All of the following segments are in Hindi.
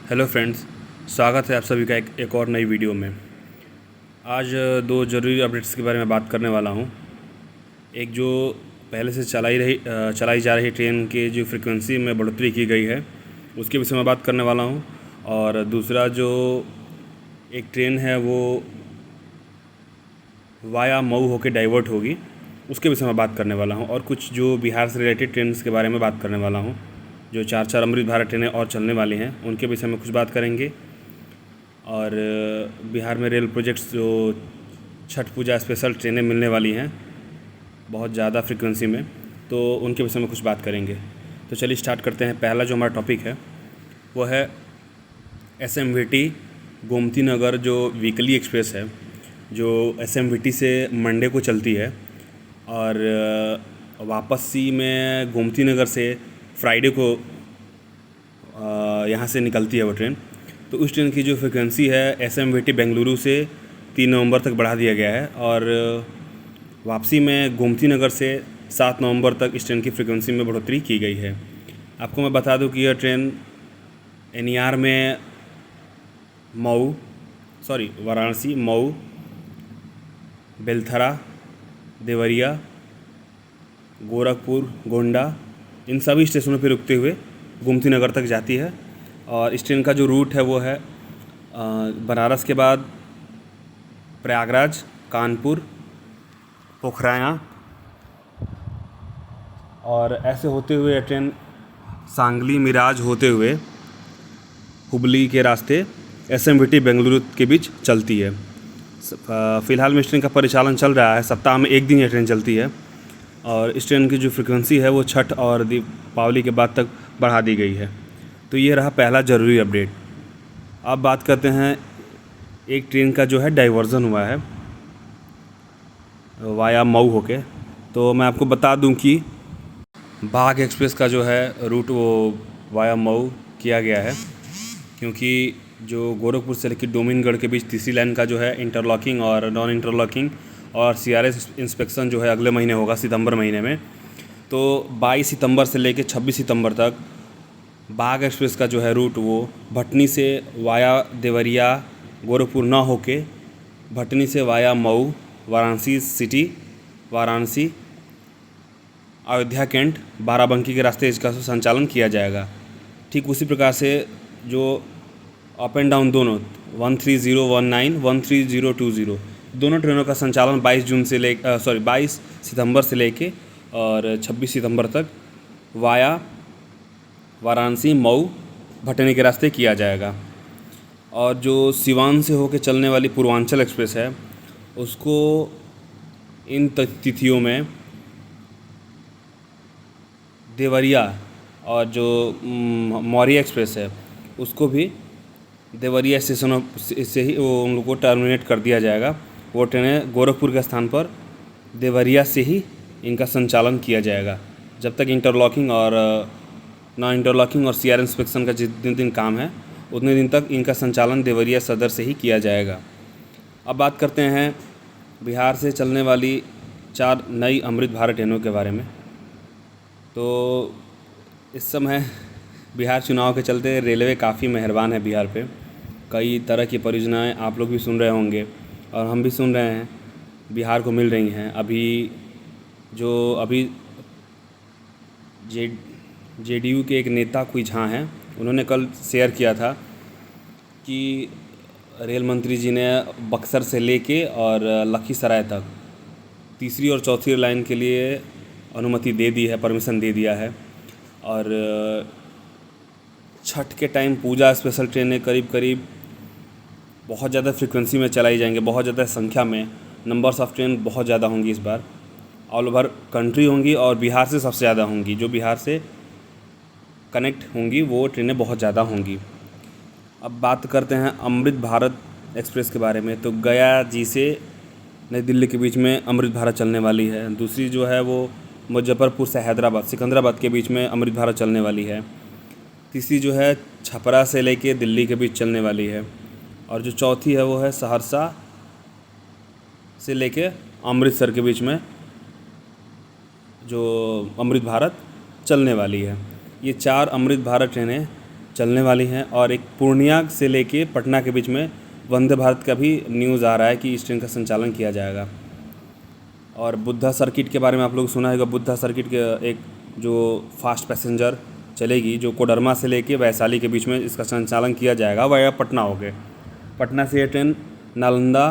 हेलो फ्रेंड्स, स्वागत है आप सभी का एक और नई वीडियो में। आज दो ज़रूरी अपडेट्स के बारे में बात करने वाला हूं। एक जो पहले से चलाई जा रही ट्रेन के जो फ्रीक्वेंसी में बढ़ोतरी की गई है उसके विषय में बात करने वाला हूं, और दूसरा जो एक ट्रेन है वो वाया मऊ होकर डाइवर्ट होगी उसके विषय में बात करने वाला हूं, और कुछ जो बिहार से रिलेटेड ट्रेन के बारे में बात करने वाला हूं। जो चार अमृत भारत ट्रेनें और चलने वाली हैं उनके विषय में कुछ बात करेंगे। और बिहार में रेल प्रोजेक्ट्स जो छठ पूजा स्पेशल ट्रेनें मिलने वाली हैं बहुत ज़्यादा फ्रीक्वेंसी में, तो उनके विषय में कुछ बात करेंगे। तो चलिए स्टार्ट करते हैं। पहला जो हमारा टॉपिक है वो है SMVT गोमती नगर जो वीकली एक्सप्रेस है, जो SMVT से मंडे को चलती है और वापसी में गोमती नगर से फ्राइडे को यहाँ से निकलती है वो ट्रेन। तो उस ट्रेन की जो फ्रिक्वेंसी है SMVT बेंगलुरु से 3 नवंबर तक बढ़ा दिया गया है, और वापसी में गोमती नगर से 7 नवंबर तक इस ट्रेन की फ्रिक्वेंसी में बढ़ोतरी की गई है। आपको मैं बता दूं कि यह ट्रेन NER में वाराणसी, मऊ, बेलथरा, देवरिया, गोरखपुर, गोंडा, इन सभी स्टेशनों पर रुकते हुए गोमती नगर तक जाती है। और इस ट्रेन का जो रूट है वो है बनारस के बाद प्रयागराज, कानपुर, पोखराया, और ऐसे होते हुए यह ट्रेन सांगली, मिराज होते हुए हुबली के रास्ते SMVT बेंगलुरु के बीच चलती है। फ़िलहाल में इस ट्रेन का परिचालन चल रहा है, सप्ताह में एक दिन यह ट्रेन चलती है, और इस ट्रेन की जो फ्रिक्वेंसी है वो छठ और दीपावली के बाद तक बढ़ा दी गई है। तो ये रहा पहला ज़रूरी अपडेट। अब बात करते हैं एक ट्रेन का जो है डाइवर्जन हुआ है वाया मऊ होके। तो मैं आपको बता दूं कि बाघ एक्सप्रेस का जो है रूट वो वाया मऊ किया गया है, क्योंकि जो गोरखपुर से लेकर डोमिनगढ़ के बीच तीसरी लाइन का जो है इंटरलॉकिंग और नॉन इंटरलॉकिंग और CRS इंस्पेक्शन जो है अगले महीने होगा, सितंबर महीने में। तो 22 सितंबर से लेकर 26 सितंबर तक बाघ एक्सप्रेस का जो है रूट वो भटनी से वाया देवरिया, गोरखपुर ना होके भटनी से via Mau, Varanasi city, Varanasi, Ayodhya cantt, Barabanki के रास्ते इसका संचालन किया जाएगा। ठीक उसी प्रकार से जो अप एंड डाउन दोनों 13019, 13020 दोनों ट्रेनों का संचालन 22 सितंबर से लेके और 26 सितंबर तक वाया वाराणसी, मऊ, भटनी के रास्ते किया जाएगा। और जो सिवान से होकर चलने वाली पूर्वांचल एक्सप्रेस है उसको इन तिथियों में देवरिया, और जो मौर्य एक्सप्रेस है उसको भी देवरिया स्टेशनों से ही वो उन लोगों को टर्मिनेट कर दिया जाएगा। वो ट्रेनें गोरखपुर के स्थान पर देवरिया से ही इनका संचालन किया जाएगा, जब तक इंटरलॉकिंग और नॉन इंटरलॉकिंग और CR इंस्पेक्शन का जितने दिन काम है उतने दिन तक इनका संचालन देवरिया सदर से ही किया जाएगा। अब बात करते हैं बिहार से चलने वाली 4 नई अमृत भारत ट्रेनों के बारे में। तो इस समय बिहार चुनाव के चलते रेलवे काफ़ी मेहरबान है बिहार पे। कई तरह की परियोजनाएं आप लोग भी सुन रहे होंगे और हम भी सुन रहे हैं, बिहार को मिल रही हैं। अभी JDU के एक नेता कोई झा हैं, उन्होंने कल शेयर किया था कि रेल मंत्री जी ने बक्सर से लेके और लखीसराय तक तीसरी और चौथी लाइन के लिए अनुमति दे दी है, परमिशन दे दिया है। और छठ के टाइम पूजा स्पेशल ट्रेनें करीब बहुत ज़्यादा फ्रीक्वेंसी में चलाई जाएंगे, बहुत ज़्यादा संख्या में, नंबर्स ऑफ़ ट्रेन बहुत ज़्यादा होंगी इस बार, ऑल ओवर कंट्री होंगी, और बिहार से सबसे ज़्यादा होंगी। जो बिहार से कनेक्ट होंगी वो ट्रेनें बहुत ज़्यादा होंगी। अब बात करते हैं अमृत भारत एक्सप्रेस के बारे में। तो गया जी से नई दिल्ली के बीच में अमृत भारत चलने वाली है। दूसरी जो है वो मुजफ्फरपुर से हैदराबाद, सिकंदराबाद के बीच में अमृत भारत चलने वाली है। तीसरी जो है छपरा से लेके दिल्ली के बीच चलने वाली है, और जो चौथी है वो है सहरसा से लेके अमृतसर के बीच में जो अमृत भारत चलने वाली है। ये 4 अमृत भारत ट्रेनें चलने वाली हैं। और एक पूर्णिया से लेके पटना के बीच में वंदे भारत का भी न्यूज़ आ रहा है कि इस ट्रेन का संचालन किया जाएगा। और बुद्धा सर्किट के बारे में आप लोग सुना होगा। बुद्धा सर्किट के एक जो फास्ट पैसेंजर चलेगी, जो कोडरमा से लेके वैशाली के बीच में इसका संचालन किया जाएगा वाया पटना होके। पटना से ये ट्रेन नालंदा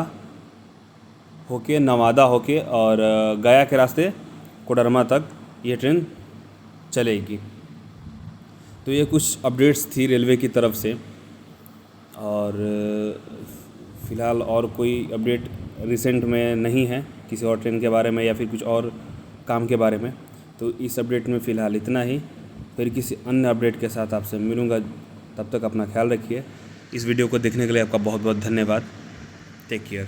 होके, नवादा होके और गया के रास्ते कोडरमा तक ये ट्रेन चलेगी। तो ये कुछ अपडेट्स थी रेलवे की तरफ से। और फ़िलहाल और कोई अपडेट रिसेंट में नहीं है किसी और ट्रेन के बारे में या फिर कुछ और काम के बारे में। तो इस अपडेट में फ़िलहाल इतना ही। फिर किसी अन्य अपडेट के साथ आपसे मिलूँगा। तब तक अपना ख्याल रखिए। इस वीडियो को देखने के लिए आपका बहुत बहुत धन्यवाद। Take care.